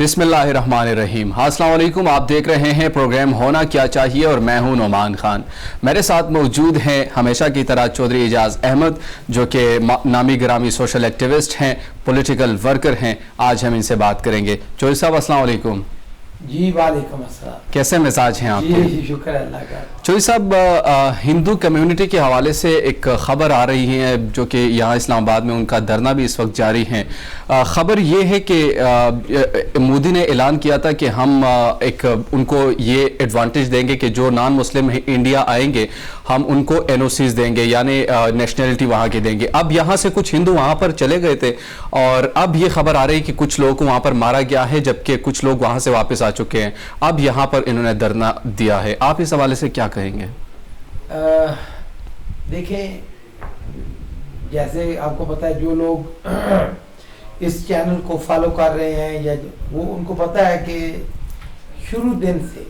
بسم اللہ الرحمن الرحیم. السلام علیکم. آپ دیکھ رہے ہیں پروگرام ہونا کیا چاہیے اور میں ہوں نعمان خان. میرے ساتھ موجود ہیں ہمیشہ کی طرح چودھری اعجاز احمد جو کہ نامی گرامی سوشل ایکٹیوسٹ ہیں, پولیٹیکل ورکر ہیں. آج ہم ان سے بات کریں گے. چودھری صاحب السلام علیکم. جی وعلیکم السلام. کیسے مزاج ہیں آپ کے؟ جی شکر اللہ کا. چودھری صاحب, ہندو کمیونٹی کے حوالے سے ایک خبر آ رہی ہے جو کہ یہاں اسلام آباد میں ان کا دھرنا بھی اس وقت جاری ہے. خبر یہ ہے کہ مودی نے اعلان کیا تھا کہ ہم ایک ان کو یہ ایڈوانٹیج دیں گے کہ جو نان مسلم انڈیا آئیں گے ہم ان کو این او سیز دیں گے, یعنی نیشنلٹی وہاں کی دیں گے. اب یہاں سے کچھ ہندو وہاں پر چلے گئے تھے اور اب یہ خبر آ رہی کہ کچھ لوگوں کو وہاں پر مارا گیا ہے جبکہ کچھ لوگ وہاں سے واپس آ چکے ہیں. اب یہاں پر انہوں نے دھرنا دیا ہے. آپ اس حوالے سے کیا کہیں گے؟ دیکھیں, جیسے آپ کو پتہ ہے جو لوگ اس چینل کو فالو کر رہے ہیں یا وہ ان کو پتہ ہے کہ شروع دن سے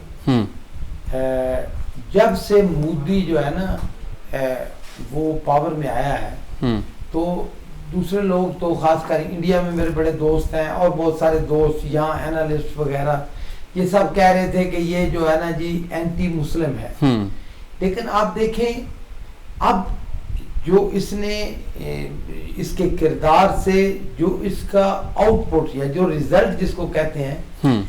جب سے مودی جو ہے نا وہ پاور میں آیا ہے تو دوسرے لوگ تو خاص کر انڈیا میں میرے بڑے دوست ہیں اور بہت سارے دوست یہاں اینالسٹ وغیرہ یہ سب کہہ رہے تھے کہ یہ جو ہے نا جی اینٹی مسلم ہے. لیکن آپ دیکھیں اب جو اس نے اس کے کردار سے جو اس کا آؤٹ پٹ یا جو ریزلٹ جس کو کہتے ہیں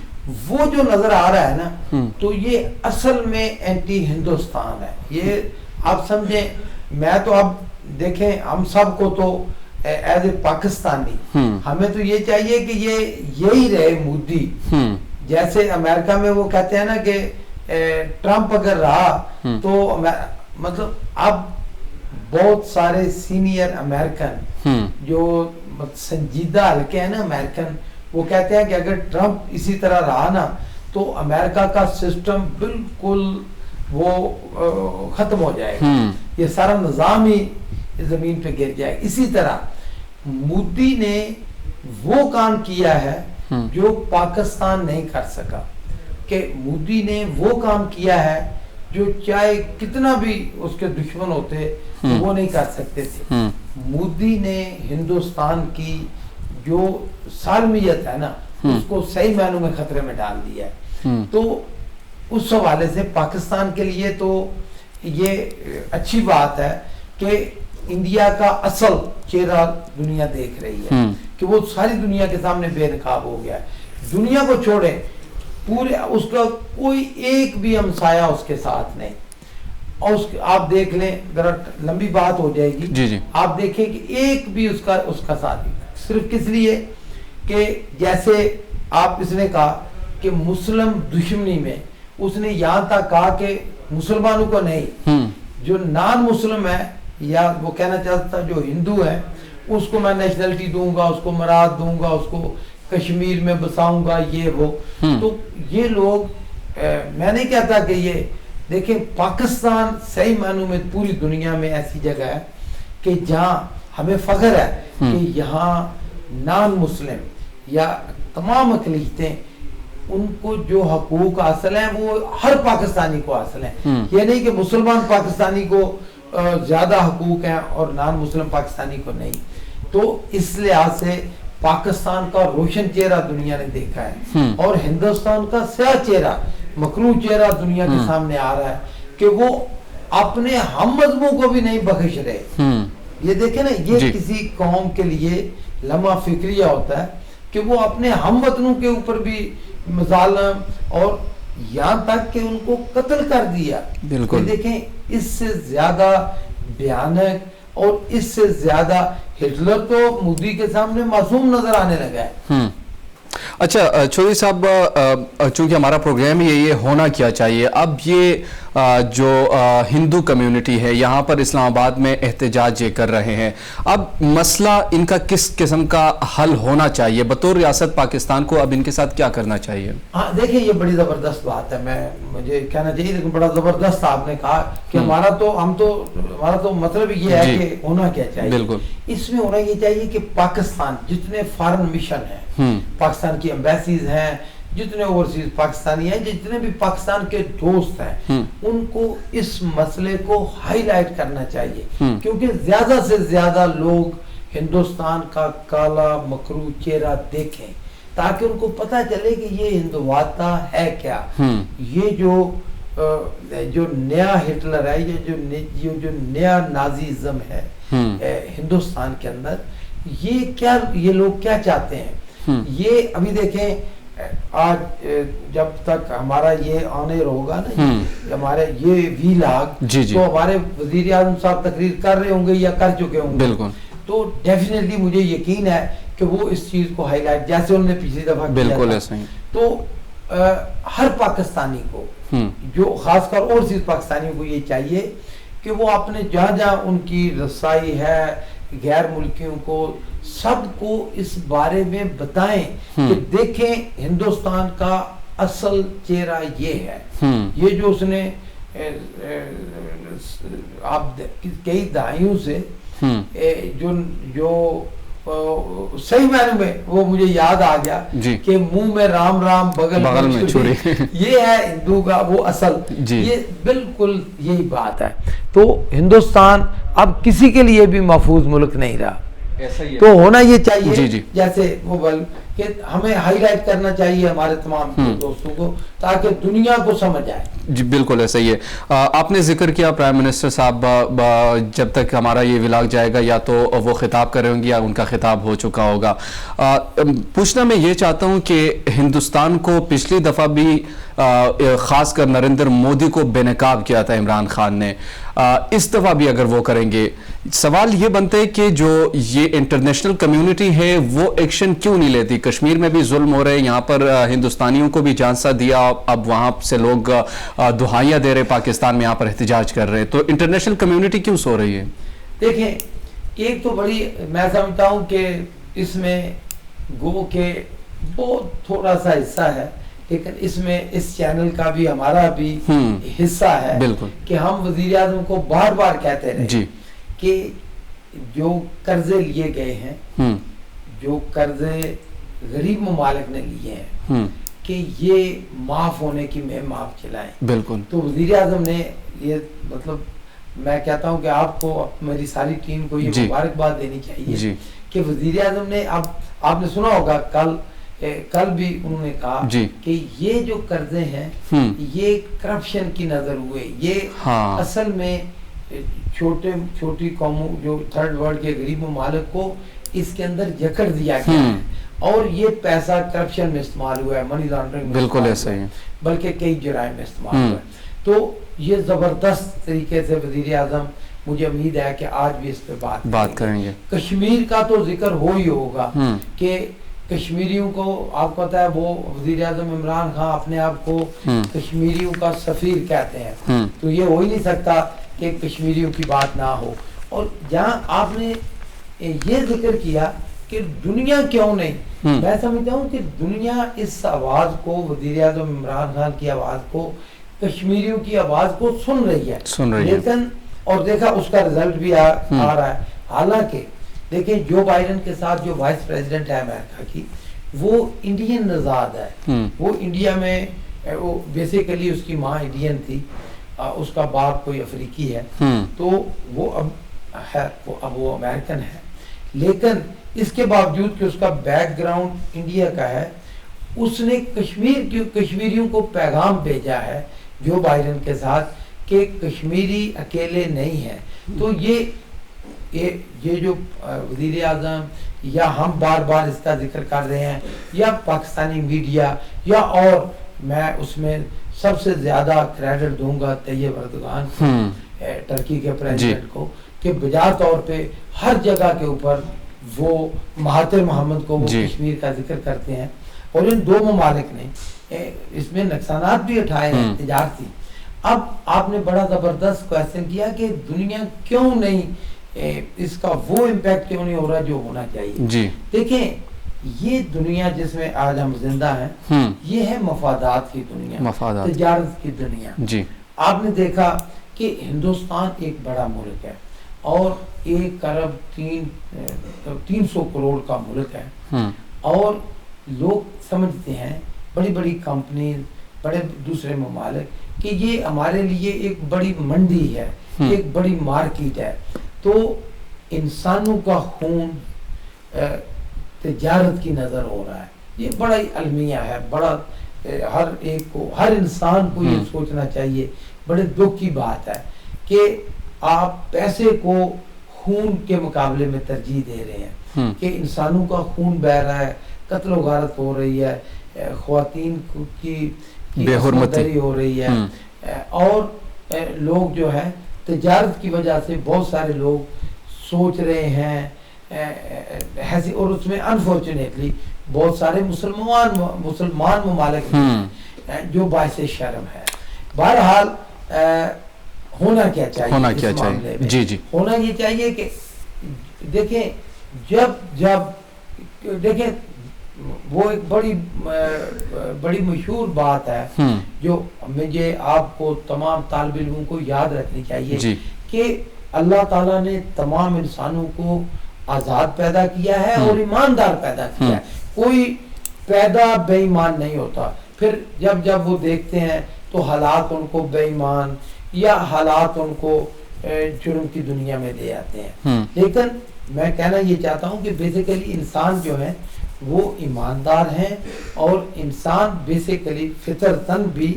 وہ جو نظر آ رہا ہے نا تو یہ اصل میں اینٹی ہندوستان ہے. یہ آپ سمجھیں, میں تو اب دیکھیں ہم سب کو تو ایز اے پاکستانی ہمیں تو یہ چاہیے کہ یہی رہے مودی. جیسے امریکہ میں وہ کہتے ہیں نا کہ ٹرمپ اگر رہا تو مطلب اب بہت سارے سینئر امریکن جو سنجیدہ حلقے ہیں نا امریکن, وہ کہتے ہیں کہ اگر ٹرمپ اسی طرح رہا نا تو امریکہ کا سسٹم بالکل وہ ختم ہو جائے گا, یہ سارا نظام ہی زمین پہ گر جائے. اسی طرح مودی نے وہ کام کیا ہے جو پاکستان نہیں کر سکا, کہ مودی نے وہ کام کیا ہے جو چاہے کتنا بھی اس کے دشمن ہوتے وہ نہیں کر سکتے تھے. مودی نے ہندوستان کی جو سالمیت ہے نا اس کو صحیح معنوں میں خطرے میں ڈال دیا ہے. تو اس حوالے سے پاکستان کے لیے تو یہ اچھی بات ہے کہ انڈیا کا اصل چہرہ دنیا دیکھ رہی ہے, کہ وہ ساری دنیا کے سامنے بے نقاب ہو گیا ہے. دنیا کو چھوڑے پورے اس کا کوئی ایک بھی ہمسایہ اس کے ساتھ نہیں. اور آپ دیکھ لیں, ذرا لمبی بات ہو جائے گی, آپ دیکھیں کہ ایک بھی اس کا ساتھ نہیں. صرف کس لیے کہ جیسے آپ اس نے کہا کہ مسلم دشمنی میں اس نے یہاں تک کہا کہ مسلمانوں کو نہیں, جو نان مسلم ہے یا وہ کہنا چاہتا جو ہندو ہے اس کو میں نیشنلٹی دوں گا, اس کو مراد دوں گا, اس کو کشمیر میں بساؤں گا, یہ وہ. تو یہ لوگ میں نہیں کہتا کہ یہ دیکھیں پاکستان صحیح معنوں میں پوری دنیا میں ایسی جگہ ہے کہ جہاں ہمیں فخر ہے کہ یہاں نان مسلم یا تمام اقلیتیں ان کو جو حقوق حاصل ہیں وہ ہر پاکستانی کو حاصل ہیں. یہ نہیں کہ مسلمان پاکستانی کو زیادہ حقوق ہیں اور نان مسلم پاکستانی کو نہیں. تو اس لحاظ سے پاکستان کا روشن چہرہ دنیا نے دیکھا ہے اور ہندوستان کا سیاہ چہرہ, مکروہ چہرہ دنیا کے سامنے آ رہا ہے کہ وہ اپنے ہم مذہبوں کو بھی نہیں بخش رہے. یہ دیکھیں نا, یہ کسی قوم کے لیے لمحہ فکریہ ہوتا ہے کہ وہ اپنے ہم وطنوں کے اوپر بھی مظالم اور یہاں تک کہ ان کو قتل کر دیا. بالکل دیکھیں, اس سے زیادہ بھیانک اور اس سے زیادہ ہٹلر تو مودی کے سامنے معصوم نظر آنے لگا ہے. اچھا چودھری صاحب, چونکہ ہمارا پروگرام یہ ہونا کیا چاہیے, اب یہ جو ہندو کمیونٹی ہے یہاں پر اسلام آباد میں احتجاج یہ کر رہے ہیں, اب مسئلہ ان کا کس قسم کا حل ہونا چاہیے بطور ریاست پاکستان کو؟ اب ان کے ساتھ کیا کرنا چاہیے؟ ہاں دیکھیں, یہ بڑی زبردست بات ہے, مجھے کہنا چاہیے لیکن بڑا زبردست آپ نے کہا کہ ہمارا تو مطلب یہ ہے کہ ہونا کیا چاہیے. بالکل, اس میں ہونا یہ چاہیے کہ پاکستان جتنے فارن مشن ہیں, پاکستان کی ایمبیسیز ہیں, جتنے اوورسیز پاکستانی ہیں, جتنے بھی پاکستان کے دوست ہیں, ان کو اس مسئلے کو ہائی لائٹ کرنا چاہیے, کیونکہ زیادہ سے زیادہ لوگ ہندوستان کا کالا مکروہ چہرہ دیکھیں تاکہ ان کو پتہ چلے کہ یہ ہندواتہ ہے کیا. یہ جو نیا ہٹلر ہے, یہ جو نیا نازیزم ہے ہندوستان کے اندر, یہ لوگ کیا چاہتے ہیں. یہ ابھی دیکھیں آج جب تک ہمارا یہ آنر ہوگا نا, ہمارے یہ ویلاگ, تو ہمارے وزیر اعظم صاحب تقریر کر رہے ہوں گے یا کر چکے ہوں گے, تو ڈیفینیٹلی مجھے یقین ہے کہ وہ اس چیز کو ہائی لائٹ, جیسے انہوں نے پچھلی دفعہ کیا تھا, تو ہر پاکستانی کو, جو خاص کر اوورسیز پاکستانیوں کو یہ چاہیے کہ وہ اپنے جہاں جہاں ان کی رسائی ہے غیر ملکیوں کو, سب کو اس بارے میں بتائیں کہ دیکھیں ہندوستان کا اصل چہرہ یہ ہے. یہ جو اس نے آپ کئی دہائیوں سے جو صحیح معنی میں وہ مجھے یاد آ گیا کہ منہ میں رام رام بغل میں چھری, یہ ہے ہندو کا وہ اصل. یہ بالکل یہی بات ہے. تو ہندوستان اب کسی کے لیے بھی محفوظ ملک نہیں رہا, تو ہونا یہ چاہیے جیسے وہ کہ ہمیں ہائی لائٹ کرنا چاہیے ہمارے تمام دوستوں کو, تاکہ دنیا کو سمجھ آئے. جی بالکل ایسا ہی ہے. آپ نے ذکر کیا پرائم منسٹر صاحب, جب تک ہمارا یہ ولاگ جائے گا یا تو وہ خطاب کریں گے یا ان کا خطاب ہو چکا ہوگا. پوچھنا میں یہ چاہتا ہوں کہ ہندوستان کو پچھلی دفعہ بھی خاص کر نریندر مودی کو بے نقاب کیا تھا عمران خان نے, اس دفعہ بھی اگر وہ کریں گے, سوال یہ بنتا ہے کہ جو یہ انٹرنیشنل کمیونٹی ہے وہ ایکشن کیوں نہیں لیتی. کشمیر میں بھی ظلم ہو رہے ہیں, یہاں پر ہندوستانیوں کو بھی جھانسا دیا, اب وہاں سے لوگ دہائیاں دے رہے پاکستان میں, یہاں پر احتجاج کر رہے ہیں, تو انٹرنیشنل کمیونٹی کیوں سو رہی ہے؟ دیکھیں ایک تو بڑی میں سمجھتا ہوں کہ اس میں گو کہ بہت تھوڑا سا حصہ ہے, لیکن اس میں اس چینل کا بھی ہمارا بھی حصہ ہے کہ ہم وزیر اعظم کو بار بار کہتے رہے کہ جو قرضے لیے گئے ہیں, جو قرضے غریب ممالک نے لیے ہیں, کہ یہ معاف ہونے کی مہم آپ چلائیں. بالکل. تو وزیر اعظم نے یہ مطلب میں کہتا ہوں کہ آپ کو میری ساری ٹیم کو یہ مبارکباد دینی چاہیے کہ وزیر اعظم نے, اب آپ نے سنا ہوگا کل بھی انہوں نے کہا کہ یہ جو قرضے ہیں یہ کرپشن کی نظر ہوئے, یہ اصل میں چھوٹی قوموں جو تھرڈ ورلڈ کے غریب ممالک کو اس کے اندر جکڑ دیا گیا ہے, اور یہ پیسہ کرپشن میں استعمال ہوا ہے, منی لانڈرنگ بالکل ایسا ہی, بلکہ کئی جرائم میں استعمال ہوا ہے. تو یہ زبردست طریقے سے وزیر اعظم, مجھے امید ہے کہ آج بھی اس پہ بات کریں گے. کشمیر کا تو ذکر ہو ہی ہوگا کہ کشمیریوں کو, آپ کو پتا ہے وہ وزیر اعظم عمران خان اپنے آپ کو کشمیریوں کا سفیر کہتے ہیں, تو یہ ہو ہی نہیں سکتا کہ کشمیریوں کی بات نہ ہو. اور جہاں آپ نے یہ ذکر کیا کہ دنیا کیوں نہیں, میں سمجھتا ہوں کہ دنیا اس آواز کو, وزیر اعظم عمران خان کی آواز کو, کشمیریوں کی آواز کو سن رہی ہے, لیکن اور دیکھا اس کا رزلٹ بھی آ رہا ہے. حالانکہ دیکھیں جو بائیڈن کے ساتھ جو وائس پریزیڈنٹ ہے امریکہ کی, وہ انڈین نژاد ہے, وہ انڈیا میں وہ بیسیکلی اس کی ماں انڈین تھی, اس کا باپ کوئی افریقی ہے, تو وہ اب وہ امریکن ہے, لیکن اس کے باوجود کہ اس کا بیک گراؤنڈ انڈیا کا ہے, اس نے کشمیریوں کو پیغام بھیجا ہے جو بائیڈن کے ساتھ کہ کشمیری اکیلے نہیں ہیں. تو یہ جو وزیر اعظم یا ہم بار بار اس کا ذکر کر رہے ہیں, یا پاکستانی میڈیا, یا اور میں اس میں سب سے زیادہ کریڈٹ دوں گا طیب اردوغان کو, ٹرکی کے پریزیڈنٹ کو, کہ بجا طور پہ ہر جگہ کے اوپر وہ مہاتر محمد کو وہ کشمیر کا ذکر کرتے ہیں, اور ان دو ممالک نے اس میں نقصانات بھی اٹھائے ہیں تجارتی. اب آپ نے بڑا زبردست کویسچن کیا کہ دنیا کیوں نہیں, اس کا وہ امپیکٹ کیوں نہیں ہو رہا جو ہونا چاہیے. دیکھیں یہ دنیا جس میں آج ہم زندہ ہیں, یہ ہے مفادات کی دنیا, تجارت کی دنیا. آپ نے دیکھا کہ ہندوستان ایک بڑا ملک ہے اور 1 ارب 300 کروڑ کا ملک ہے, اور لوگ سمجھتے ہیں بڑی بڑی کمپنیز, بڑے دوسرے ممالک, کہ یہ ہمارے لیے ایک بڑی منڈی ہے, ایک بڑی مارکیٹ ہے. تو انسانوں کا خون تجارت کی نظر ہو رہا ہے, یہ بڑا ہی المیہ ہے، بڑا ہر ایک کو، ہر انسان کو یہ سوچنا چاہیے، بڑے دکھ کی بات ہے کہ آپ پیسے کو خون کے مقابلے میں ترجیح دے رہے ہیں، کہ انسانوں کا خون بہہ رہا ہے، قتل و غارت ہو رہی ہے، خواتین کی بے حرمتی ہو رہی ہے، اور لوگ جو ہے تجارت کی وجہ سے بہت سارے لوگ سوچ رہے ہیں ایسے، اور اس میں انفارچونیٹلی بہت سارے مسلمان ممالک ہیں جو باعث شرم ہے۔ بہرحال ہونا کیا چاہیے، ہونا کیا چاہیے؟ جی جی، ہونا یہ چاہیے کہ دیکھیں جب دیکھیں وہ ایک بڑی مشہور بات ہے جو مجھے آپ کو تمام طالب علموں کو یاد رکھنی چاہیے کہ اللہ تعالیٰ نے تمام انسانوں کو آزاد پیدا کیا ہے اور ایماندار پیدا کیا ہے، کوئی پیدا بے ایمان نہیں ہوتا، پھر جب وہ دیکھتے ہیں تو حالات ان کو بے ایمان یا حالات ان کو جرم کی دنیا میں دے آتے ہیں۔ لیکن میں کہنا یہ چاہتا ہوں کہ بیسیکلی انسان جو ہے وہ ایماندار ہیں، اور انسان بیسیکلی فطرتاً بھی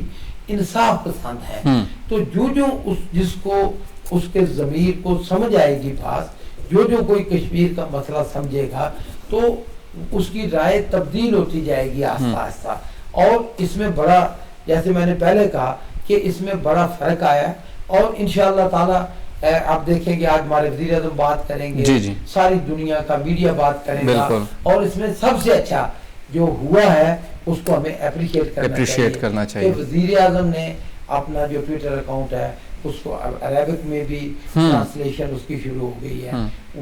انصاف پسند ہے، تو جو جس کو اس کے ضمیر کو سمجھ آئے گی بات، جو کوئی کشمیر کا مسئلہ سمجھے گا تو اس کی رائے تبدیل ہوتی جائے گی آہستہ آہستہ، اور اس میں بڑا، جیسے میں نے پہلے کہا کہ اس میں بڑا فرق آیا ہے، اور انشاءاللہ تعالی آپ دیکھیں گے آج ہمارے وزیر اعظم بات کریں گے، ساری دنیا کا میڈیا بات کرے گا، اور اس میں سب سے اچھا جو ہوا ہے اس کو ہمیں اپریشیٹ کرنا چاہیے کہ وزیر اعظم نے اپنا جو ٹویٹر اکاؤنٹ ہے اس کو عربک میں بھی ٹرانسلیشن اس کی شروع ہو گئی ہے،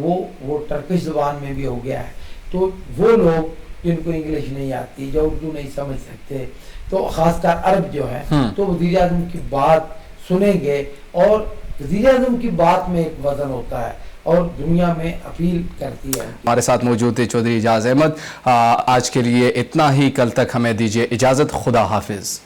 وہ ٹرکش زبان میں بھی ہو گیا ہے، تو وہ لوگ جن کو انگلش نہیں آتی، جو اردو نہیں سمجھ سکتے، تو خاص کر عرب جو ہے، تو وزیر اعظم کی بات سنیں گے، اور وزیر اعظم کی بات میں ایک وزن ہوتا ہے اور دنیا میں اپیل کرتی ہے۔ ہمارے ساتھ موجود تھے چودھری اعجاز احمد۔ آج کے لیے اتنا ہی، کل تک ہمیں دیجیے اجازت، خدا حافظ۔